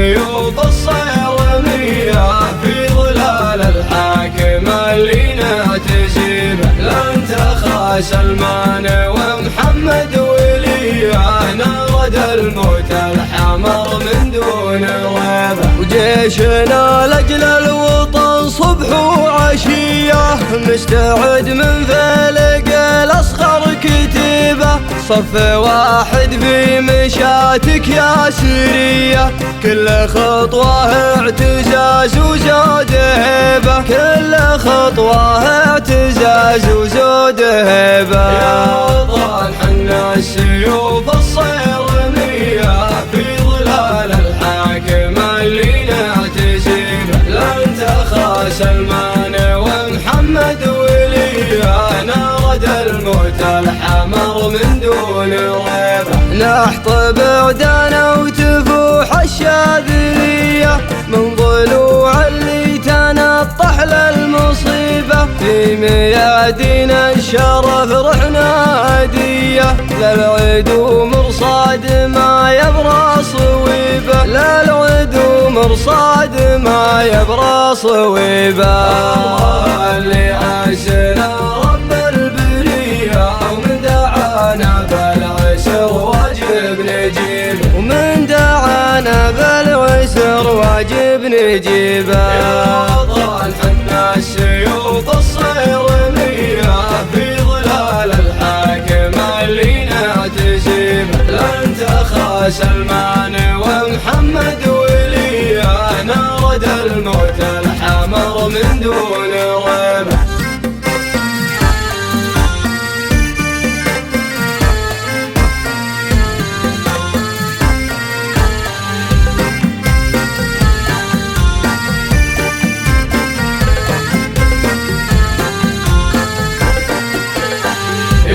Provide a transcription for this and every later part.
السيوف الصيرمية في ظلال الحاكم اللي نعتزبه. لن تخا سلمان ومحمد وليه نرد الموت الحمر من دون ريبه. وجيشنا لاجل الوطن صبح وعشيه مستعد من فلق الاصغر كتيبه. صف واحد في مشاتك يا سريه، كل خطوه اعتزاز وزود هيبه، كل خطوه اعتزاز وزود هيبه. يا وطن حنا السيوف الصيرميه في ظلال الحاكم اللي نعتزبه. لن تخا سلمان ومحمد وليه نرد الموت الحمر من دون ريبه. نحط بعدنا وتفوح الشاذليه من ضلوع اللي تنطح للمصيبه. في ميادين الشرف رحنا هديه للعدو مرصاد ما يبرى صويبه، للعدو مرصاد ما يبرى صويبه. الله اللي عاشنا رب البريه ومن دعانا بالعسر واجب نجيبه، ومن دعانا بالعسر واجب نجيبه. يا وطن حنا السيوف الصيرميه في ظلال الحاكم اللي نعتزبه. لن تخا سلمان ومحمد وليه نرد الموت الحمر من دون ريبه.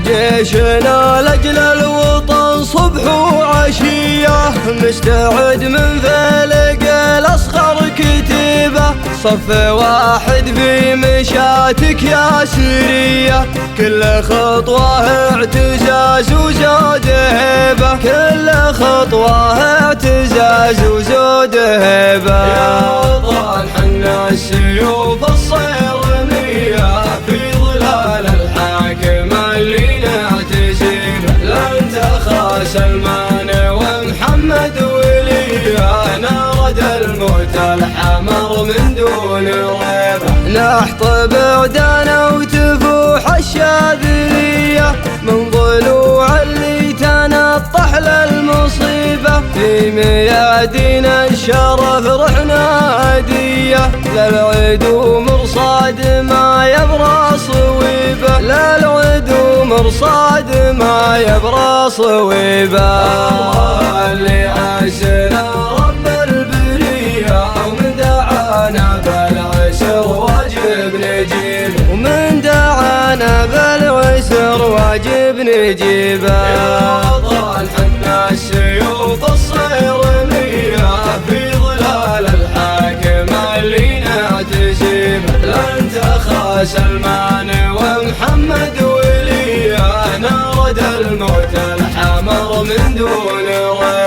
جيشنا لاجل الوطن صبح وعشيه مستعد من فلق الاصغر كتيبه. صف واحد في مشاتك يا سريه، كل خطوه اعتزاز وزود هيبه، كل خطوه اعتزاز وزود هيبه. يا وطن حنا السيوف الصيرميه في ظلال الحاكم اللي نعتزبه. لن تخا سلمان ومحمد وليه نرد الموت الحمر من دون ريبه. نحط بعدنا وتفوح الشاذليه من ضلوع اللي تنطح للمصيبه. في ميادين الشرف رحنا هديه للعدو مرصاد ما يبرى صويبه، للعدو مرصاد ما يبرى صويبه. الله اللي عاشنا رب البريه ومن دعانا بالعسر واجب نجيبه، ومن دعانا بالعسر واجب نجيبه. يا وطن حنا السيوف الصيرميه في ظلال الحاكم اللي نعتزبه. لن تخا سلمان ومحمد وليه نرد الموت الحمر من دون ريبه.